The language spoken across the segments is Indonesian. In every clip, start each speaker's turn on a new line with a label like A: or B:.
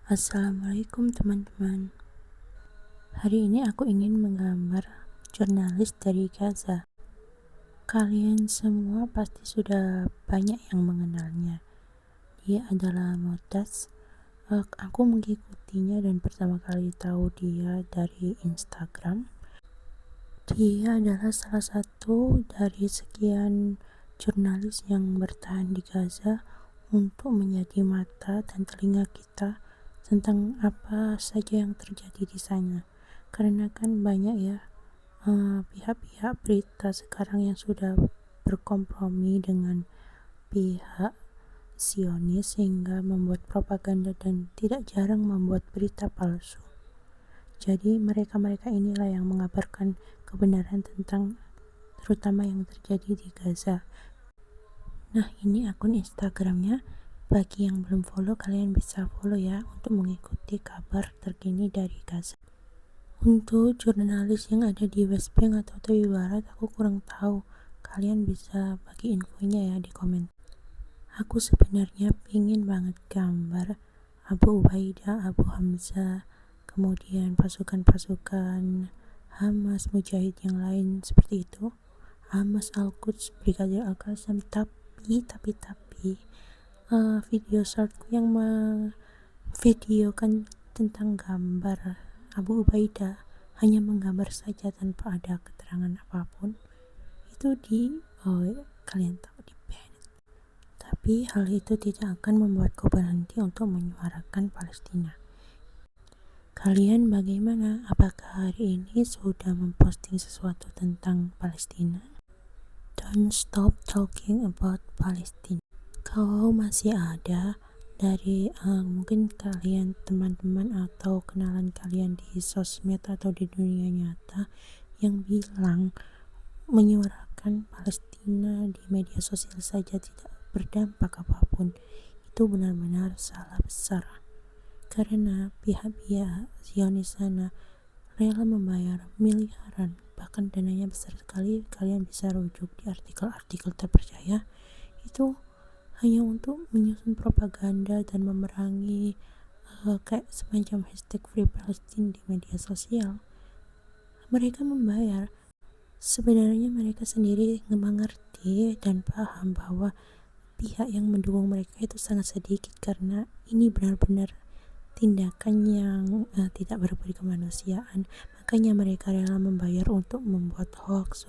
A: Assalamualaikum teman-teman. Hari ini aku ingin menggambar jurnalis dari Gaza. Kalian semua pasti sudah banyak yang mengenalnya. Dia adalah Motas. Aku mengikutinya dan pertama kali tahu dia dari Instagram. Dia adalah salah satu dari sekian jurnalis yang bertahan di Gaza untuk menjadi mata dan telinga kita tentang apa saja yang terjadi di sana. Karena kan banyak ya pihak-pihak berita sekarang yang sudah berkompromi dengan pihak Zionis sehingga membuat propaganda dan tidak jarang membuat berita palsu. Jadi mereka-mereka inilah yang mengabarkan kebenaran tentang terutama yang terjadi di Gaza. Nah, ini akun Instagramnya. Bagi yang belum follow, kalian bisa follow ya untuk mengikuti kabar terkini dari Gaza. Untuk jurnalis yang ada di West Bank atau Tepi Barat, aku kurang tahu. Kalian bisa bagi infonya ya di komen. Aku sebenarnya pingin banget gambar Abu Ubaidah, Abu Hamzah, kemudian pasukan-pasukan Hamas, Mujahid yang lain seperti itu, Hamas, Al-Quds, Brigadir Al-Qassam, tapi video shortku yang memvideokan tentang gambar Abu Ubaidah hanya menggambar saja tanpa ada keterangan apapun, itu kalian tahu di ban. Tapi hal itu tidak akan membuatku berhenti untuk menyuarakan Palestina. Kalian bagaimana? Apakah hari ini sudah memposting sesuatu tentang Palestina? Don't stop talking about Palestine. Kalau masih ada dari mungkin kalian teman-teman atau kenalan kalian di sosmed atau di dunia nyata yang bilang menyuarakan Palestina di media sosial saja tidak berdampak apapun, itu benar-benar salah besar. Karena pihak-pihak Zionis sana rela membayar miliaran, bahkan dananya besar sekali. Kalian bisa rujuk di artikel-artikel terpercaya, itu hanya untuk menyusun propaganda dan memerangi kayak semacam hashtag Free Palestine di media sosial. Mereka membayar. Sebenarnya mereka sendiri mengerti dan paham bahwa pihak yang mendukung mereka itu sangat sedikit, karena ini benar-benar tindakan yang tidak berbudi kemanusiaan. Makanya mereka rela membayar untuk membuat hoax,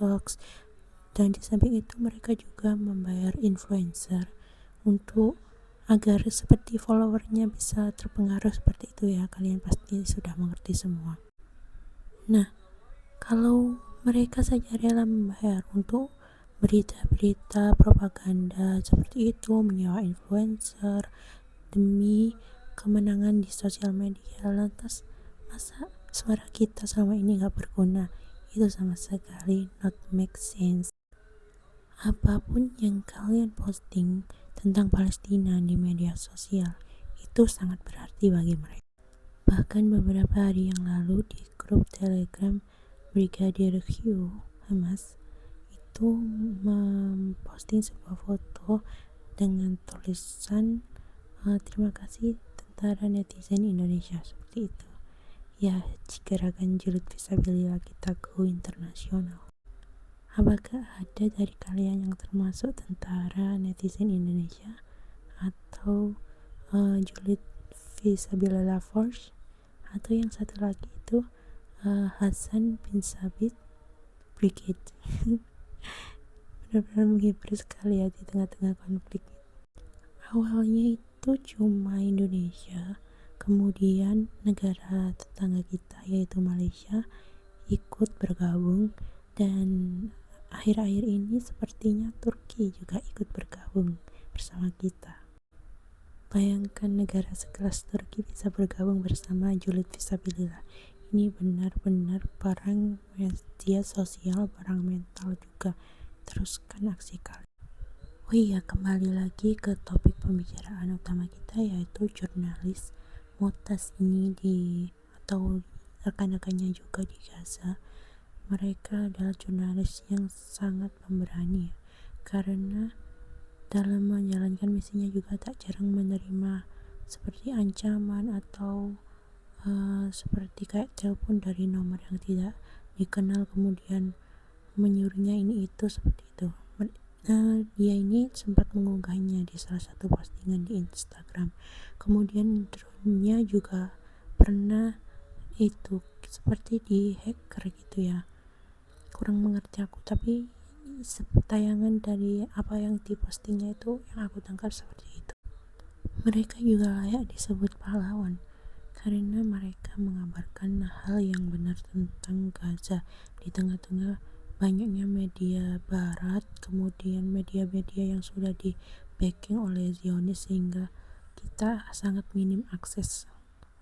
A: dan di samping itu mereka juga membayar influencer untuk agar seperti followernya bisa terpengaruh seperti itu ya. Kalian pasti sudah mengerti semua. Nah, kalau mereka saja rela membayar untuk berita-berita propaganda seperti itu, menyewa influencer demi kemenangan di sosial media, lantas masa suara kita selama ini gak berguna? Itu sama sekali not make sense. Apapun yang kalian posting tentang Palestina di media sosial itu sangat berarti bagi mereka. Bahkan beberapa hari yang lalu di grup Telegram Brigadir Q Hamas itu memposting sebuah foto dengan tulisan terima kasih tentara netizen Indonesia, seperti itu ya. Gerakan julid fisabilillah kita go internasional. Apakah ada dari kalian yang termasuk tentara netizen Indonesia atau julid fisabilillah force, atau yang satu lagi itu Hasan bin Sabit Brigade? Benar-benar menghibur sekali ya di tengah-tengah konflik. Awalnya itu cuma Indonesia, kemudian negara tetangga kita yaitu Malaysia ikut bergabung, dan akhir-akhir ini sepertinya Turki juga ikut bergabung bersama kita. Bayangkan negara sekelas Turki bisa bergabung bersama julid fisabilillah. Ini benar-benar perang media sosial, perang mental juga. Teruskan aksi kalian. Oh iya, kembali lagi ke topik pembicaraan utama kita, yaitu jurnalis Motas ini atau rekan-rekannya juga di Gaza. Mereka adalah jurnalis yang sangat pemberani, karena dalam menjalankan misinya juga tak jarang menerima seperti ancaman atau seperti kayak telepon dari nomor yang tidak dikenal kemudian menyuruhnya ini itu seperti itu. Dia ini sempat mengunggahnya di salah satu postingan di Instagram. Kemudian drone-nya juga pernah itu seperti di hacker gitu ya. Kurang mengerti aku, tapi tayangan dari apa yang dipostingnya itu yang aku tangkap seperti itu. Mereka juga layak disebut pahlawan karena mereka mengabarkan hal yang benar tentang Gaza di tengah-tengah banyaknya media barat, kemudian media-media yang sudah di backing oleh Zionis sehingga kita sangat minim akses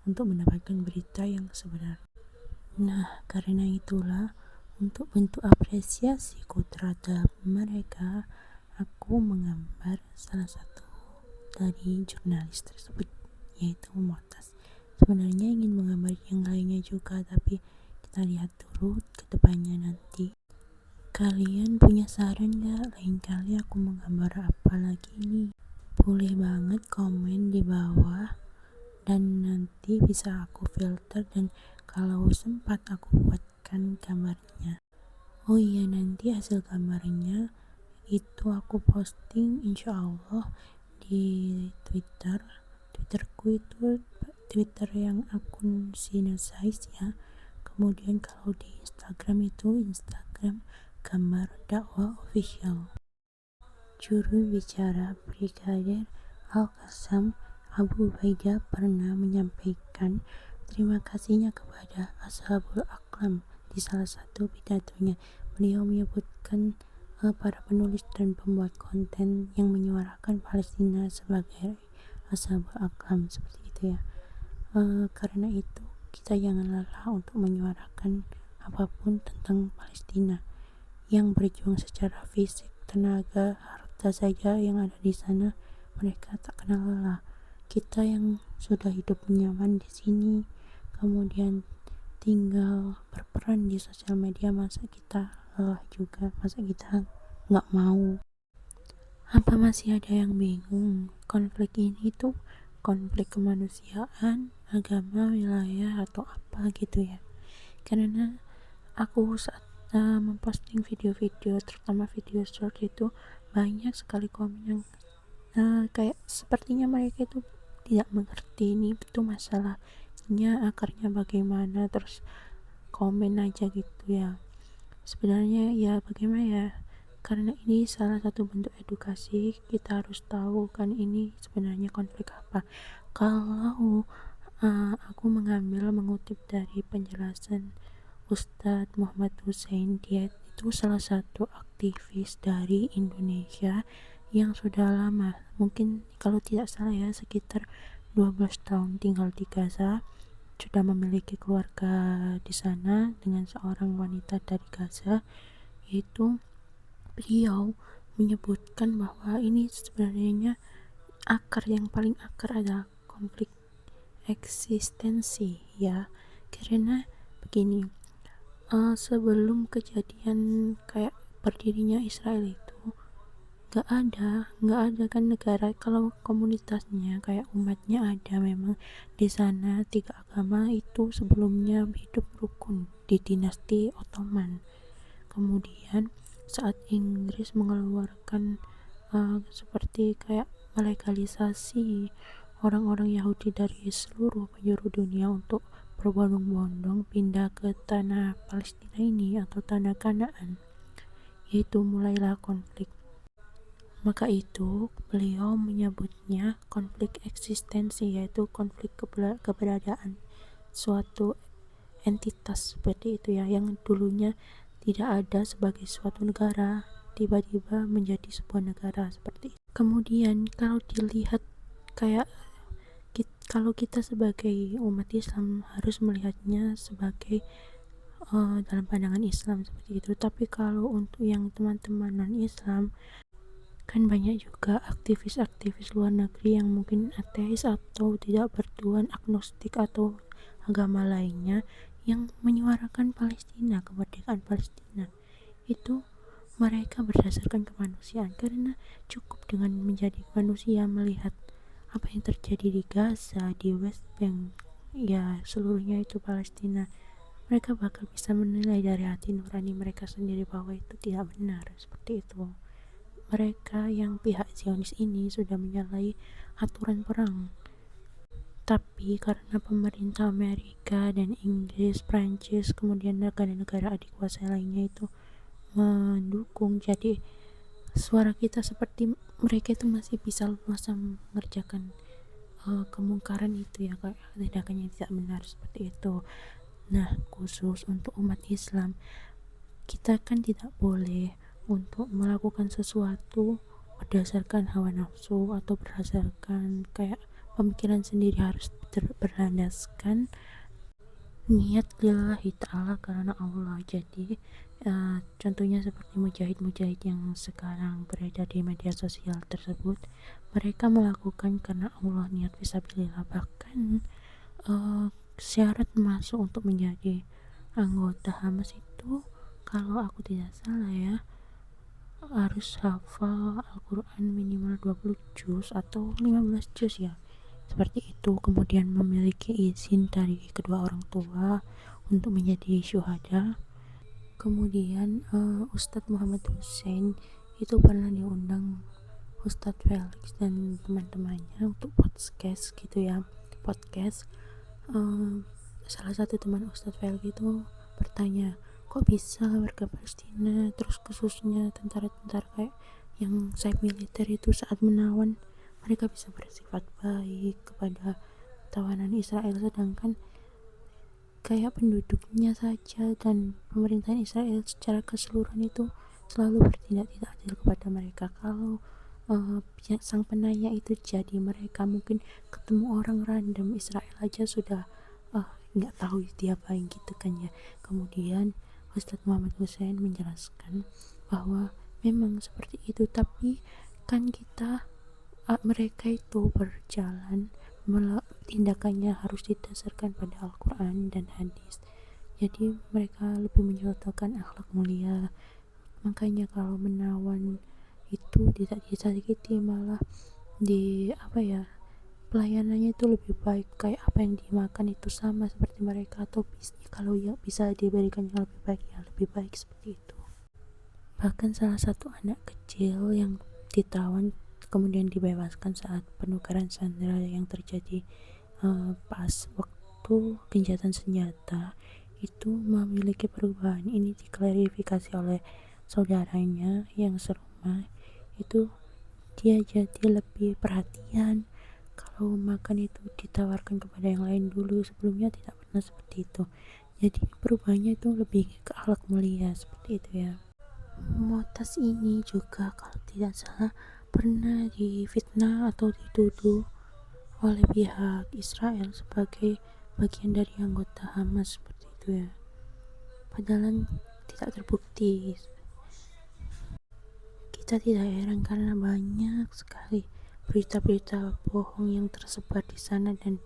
A: untuk mendapatkan berita yang sebenarnya. Nah, karena itulah untuk bentuk apresiasiku terhadap mereka, aku menggambar salah satu dari jurnalis tersebut, yaitu Motas. Sebenarnya ingin menggambar yang lainnya juga, tapi kita lihat dulu ke depannya nanti. Kalian punya saran gak? Lain kali aku menggambar apa lagi nih? Boleh banget komen di bawah dan nanti bisa aku filter dan kalau sempat aku buatkan gambarnya. Oh iya, nanti hasil gambarnya itu aku posting insya Allah di Twitterku itu Twitter yang akun Sinesize ya. Kemudian kalau di Instagram itu Instagram gambar dakwah official. Juru bicara Brigadir Al-Qassam Abu Ubaidah pernah menyampaikan terima kasihnya kepada Ashabul Aqlam di salah satu pidatonya. Beliau menyebutkan para penulis dan pembuat konten yang menyuarakan Palestina sebagai Ashabul Aqlam seperti itu ya. Karena itu kita jangan lelah untuk menyuarakan apapun tentang Palestina yang berjuang secara fisik, tenaga, harta saja yang ada di sana. Mereka tak kenal lelah. Kita yang sudah hidup nyaman di sini, kemudian tinggal berperan di sosial media, masa kita lelah juga? Masa kita nggak mau? Apa masih ada yang bingung? Konflik ini tuh konflik kemanusiaan, agama, wilayah, atau apa gitu ya? Karena aku saat memposting video-video, terutama video short itu banyak sekali komen yang kayak sepertinya mereka itu tidak mengerti ini itu masalahnya akarnya bagaimana, terus komen aja gitu ya. Sebenarnya ya bagaimana ya, karena ini salah satu bentuk edukasi, kita harus tahu kan ini sebenarnya konflik apa. Kalau aku mengutip dari penjelasan Ustadz Muhammad Hussein, dia itu salah satu aktivis dari Indonesia yang sudah lama, mungkin kalau tidak salah ya sekitar 12 tahun tinggal di Gaza, sudah memiliki keluarga di sana dengan seorang wanita dari Gaza. Yaitu beliau menyebutkan bahwa ini sebenarnya akar yang paling akar adalah konflik eksistensi ya. Karena begini, sebelum kejadian kayak berdirinya Israel itu nggak ada kan negara, kalau komunitasnya kayak umatnya ada memang di sana. Tiga agama itu sebelumnya hidup rukun di dinasti Ottoman. Kemudian saat Inggris mengeluarkan seperti kayak melegalisasi orang-orang Yahudi dari seluruh penjuru dunia untuk berbondong-bondong pindah ke tanah Palestina ini atau tanah Kanaan, yaitu mulailah konflik. Maka itu beliau menyebutnya konflik eksistensi, yaitu konflik keberadaan suatu entitas seperti itu ya, yang dulunya tidak ada sebagai suatu negara tiba-tiba menjadi sebuah negara seperti itu. Kemudian kalau dilihat kayak kalau kita sebagai umat Islam harus melihatnya sebagai dalam pandangan Islam seperti itu. Tapi kalau untuk yang teman-teman non-Islam, kan banyak juga aktivis-aktivis luar negeri yang mungkin ateis atau tidak bertuan, agnostik atau agama lainnya, yang menyuarakan Palestina, kemerdekaan Palestina. Itu mereka berdasarkan kemanusiaan, karena cukup dengan menjadi manusia melihat apa yang terjadi di Gaza, di West Bank, ya seluruhnya itu Palestina, mereka bakal bisa menilai dari hati nurani mereka sendiri bahwa itu tidak benar. Seperti itu, mereka yang pihak Zionis ini sudah menyalahi aturan perang. Tapi karena pemerintah Amerika dan Inggris, Prancis, kemudian negara-negara adik kuasa lainnya itu mendukung, jadi suara kita seperti mereka itu masih bisa masa mengerjakan kemungkaran itu, ya, kayak tindakan yang tidak benar seperti itu. Nah, khusus untuk umat Islam, kita kan tidak boleh untuk melakukan sesuatu berdasarkan hawa nafsu atau berdasarkan kayak pemikiran sendiri, harus berlandaskan niat lillahi ta'ala, karena Allah. Jadi contohnya seperti mujahid-mujahid yang sekarang beredar di media sosial tersebut, mereka melakukan karena Allah, niat fisabilillah. Bahkan syarat masuk untuk menjadi anggota Hamas itu, kalau aku tidak salah ya, harus hafal Al-Quran minimal 20 juz atau 15 juz, ya seperti itu. Kemudian memiliki izin dari kedua orang tua untuk menjadi syuhada. Kemudian Ustadz Muhammad Hussein itu pernah diundang Ustadz Felix dan teman-temannya untuk podcast gitu ya, podcast. Salah satu teman Ustadz Felix itu bertanya, kok bisa warga Palestina, terus khususnya tentara-tentara kayak yang sayap militer itu, saat menawan mereka bisa bersifat baik kepada tawanan Israel, sedangkan kayak penduduknya saja dan pemerintahan Israel secara keseluruhan itu selalu bertindak tidak adil kepada mereka. Kalau sang penanya itu jadi mereka mungkin ketemu orang random Israel aja sudah nggak tahu diapain gitu kan ya. Kemudian Ustadz Muhammad Hussein menjelaskan bahwa memang seperti itu, tapi kan kita mereka itu berjalan tindakannya harus didasarkan pada Al-Quran dan hadis. Jadi mereka lebih menyuarakan akhlak mulia, makanya kalau menawan itu tidak disakiti, malah di pelayanannya itu lebih baik, kayak apa yang dimakan itu sama seperti mereka, atau kalau ya bisa diberikan yang lebih baik, ya lebih baik seperti itu. Bahkan salah satu anak kecil yang ditawan kemudian dibebaskan saat penukaran sandera yang terjadi pas waktu gencatan senjata itu memiliki perubahan. Ini diklarifikasi oleh saudaranya yang serumah, itu dia jadi lebih perhatian. Kalau makan itu ditawarkan kepada yang lain, dulu sebelumnya tidak pernah seperti itu. Jadi perubahannya itu lebih ke akhlak mulia seperti itu ya. Motas ini juga kalau tidak salah pernah difitnah atau dituduh oleh pihak Israel sebagai bagian dari anggota Hamas seperti itu ya. Padahal tidak terbukti. Kita tidak heran karena banyak sekali berita-berita bohong yang tersebar di sana, dan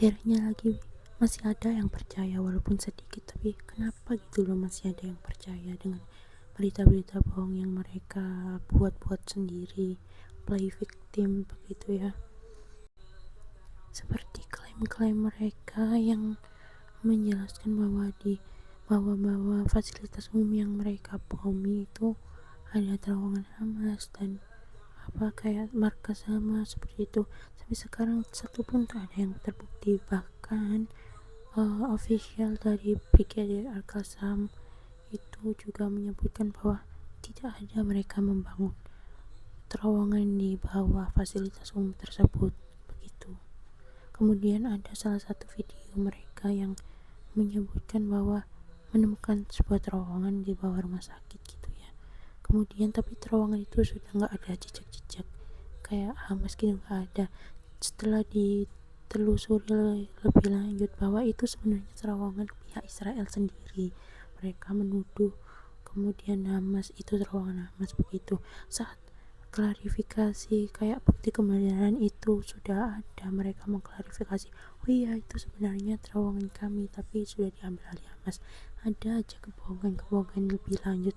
A: akhirnya lagi masih ada yang percaya walaupun sedikit, tapi kenapa gitu loh masih ada yang percaya dengan berita-berita bohong yang mereka buat-buat sendiri, play victim begitu ya. Seperti klaim-klaim mereka yang menjelaskan bahwa fasilitas umum yang mereka bomi itu ada terowongan Hamas dan kayak markas Hamas seperti itu. Tapi sekarang satu pun tak ada yang terbukti. Bahkan official dari Brigadier Al-Qassam itu juga menyebutkan bahwa tidak ada mereka membangun terowongan di bawah fasilitas umum tersebut begitu. Kemudian ada salah satu video mereka yang menyebutkan bahwa menemukan sebuah terowongan di bawah rumah sakit gitu ya. Kemudian tapi terowongan itu sudah nggak ada jejak-jejak kayak Hamas gitu, nggak ada. Setelah ditelusuri lebih lanjut bahwa itu sebenarnya terowongan pihak Israel sendiri, mereka menuduh kemudian Hamas itu terowongan Hamas begitu. Saat klarifikasi kayak bukti kebenaran itu sudah ada, mereka mengklarifikasi, oh iya itu sebenarnya terowongan kami tapi sudah diambil alih Hamas. Ada aja kebohongan lebih lanjut,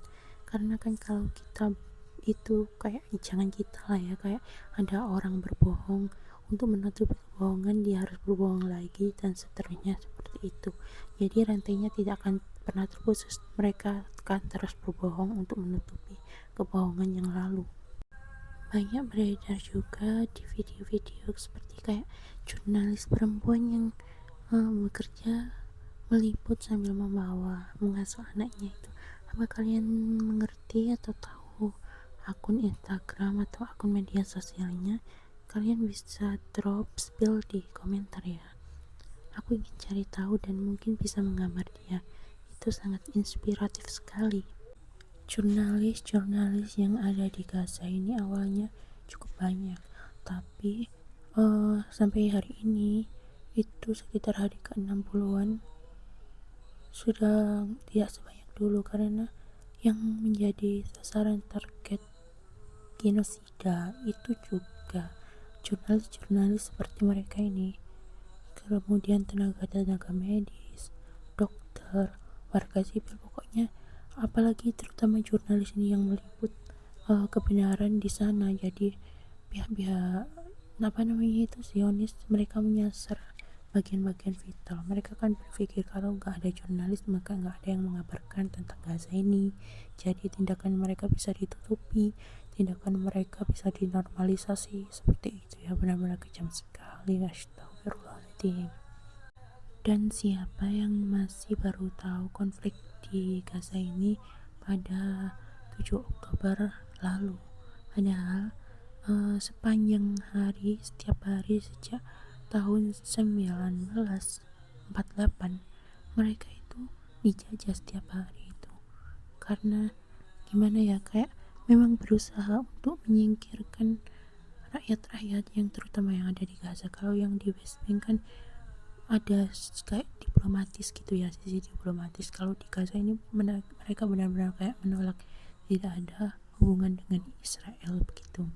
A: karena kan kalau kita itu kayak jangan kita lah ya, kayak ada orang berbohong untuk menutupi kebohongan dia harus berbohong lagi dan seterusnya seperti itu. Jadi rantainya tidak akan pernah terputus, mereka akan terus berbohong untuk menutupi kebohongan yang lalu. Banyak beredar juga di video-video seperti kayak jurnalis perempuan yang bekerja meliput sambil mengasuh anaknya itu. Apa kalian mengerti atau tahu akun Instagram atau akun media sosialnya? Kalian bisa drop spill di komentar ya. Aku ingin cari tahu dan mungkin bisa menggambar dia. Itu sangat inspiratif sekali. Jurnalis yang ada di Gaza ini awalnya cukup banyak, tapi sampai hari ini itu sekitar hari ke-60-an sudah tidak sebanyak dulu karena yang menjadi sasaran target genosida itu juga jurnalis seperti mereka ini, kemudian tenaga medis, dokter, warga sipil, pokoknya apalagi terutama jurnalis ini yang meliput kebenaran di sana. Jadi pihak-pihak itu Zionis, mereka menyasar bagian-bagian vital. Mereka kan berpikir kalau nggak ada jurnalis maka nggak ada yang mengabarkan tentang Gaza ini, jadi tindakan mereka bisa ditutupi, tindakan mereka bisa dinormalisasi seperti itu ya. Benar-benar kejam sekali. Astagfirullahaladzim. Dan siapa yang masih baru tahu konflik di Gaza ini pada 7 Oktober lalu? Padahal sepanjang hari, setiap hari sejak tahun 1948 mereka itu dijajah setiap hari itu. Karena gimana ya, kayak memang berusaha untuk menyingkirkan rakyat-rakyat yang terutama yang ada di Gaza. Kalau yang di West Bank kan ada kayak diplomatis gitu ya, sisi diplomatis. Kalau di Gaza ini mereka benar-benar kayak menolak, tidak ada hubungan dengan Israel begitu.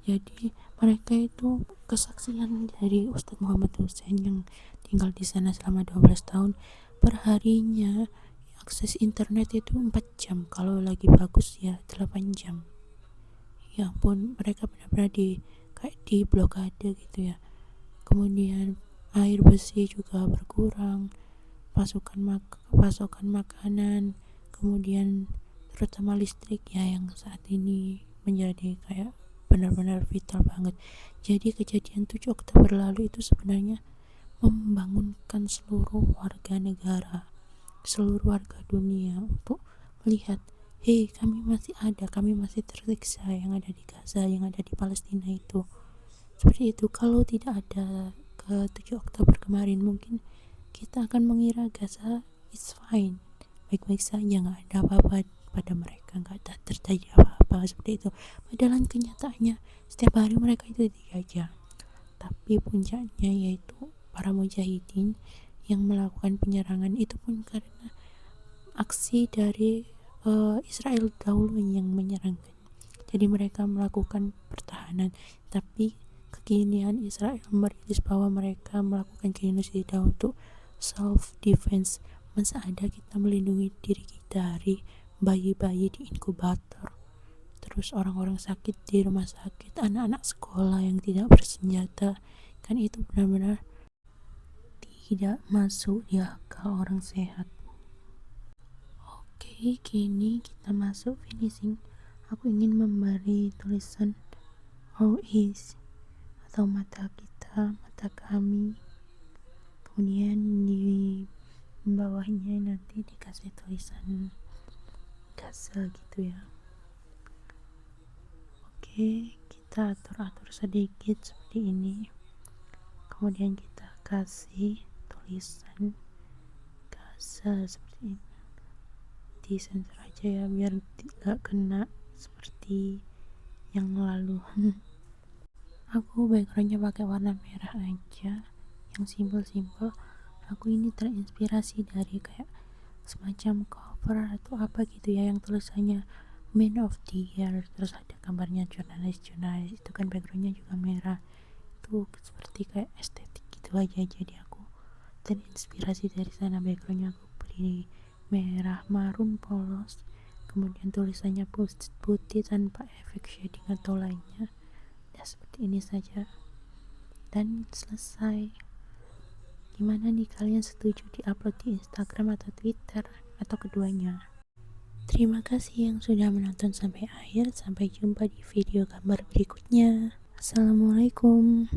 A: Jadi mereka itu, kesaksian dari Ustadz Muhammad Hussein yang tinggal di sana selama 12 tahun, perharinya akses internet itu 4 jam, kalau lagi bagus ya 8 jam. Ya ampun, mereka benar-benar kayak di blokade gitu ya. Kemudian air bersih juga berkurang, pasokan makanan, kemudian terutama listrik ya yang saat ini menjadi kayak benar-benar vital banget. Jadi kejadian 7 Oktober lalu itu sebenarnya membangunkan seluruh warga negara, seluruh warga dunia untuk melihat, hei, kami masih ada, kami masih tersiksa yang ada di Gaza, yang ada di Palestina itu. Seperti itu. Kalau tidak ada ke 7 Oktober kemarin, mungkin kita akan mengira Gaza is fine, baik-baik saja, nggak ada apa-apa pada mereka, nggak ada terjadi apa-apa seperti itu. Padahal kenyataannya setiap hari mereka itu dijajah. Tapi puncaknya yaitu para mujahidin yang melakukan penyerangan itu pun karena aksi dari Israel dahulu yang menyerangkan. Jadi mereka melakukan pertahanan, tapi kekinian Israel merilis bahwa mereka melakukan genosida untuk self defense. Masa ada kita melindungi diri kita dari bayi-bayi di inkubator, terus orang-orang sakit di rumah sakit, anak-anak sekolah yang tidak bersenjata? Kan itu benar-benar tidak masuk di akal orang sehat. Oke, kini kita masuk finishing. Aku ingin memberi tulisan our eyes atau mata kita, mata kami. Kemudian di bawahnya nanti dikasih tulisan Gaza gitu ya. Oke, kita atur-atur sedikit seperti ini. Kemudian kita kasih tulisan Gaza seperti ini. Disensor aja ya biar tidak kena seperti yang lalu. Aku backgroundnya pakai warna merah aja, yang simpel-simpel. Aku ini terinspirasi dari kayak semacam cover atau apa gitu ya, yang tulisannya Man of the Year, terus ada gambarnya jurnalis itu kan backgroundnya juga merah. Itu seperti kayak estetik gitu aja, jadi aku terinspirasi dari sana. Backgroundnya aku beli merah marun polos, kemudian tulisannya putih tanpa efek shading atau lainnya. Ya seperti ini saja. dan selesai. Gimana nih, kalian setuju diupload di Instagram atau Twitter atau keduanya? Terima kasih yang sudah menonton sampai akhir. Sampai jumpa di video gambar berikutnya. Assalamualaikum.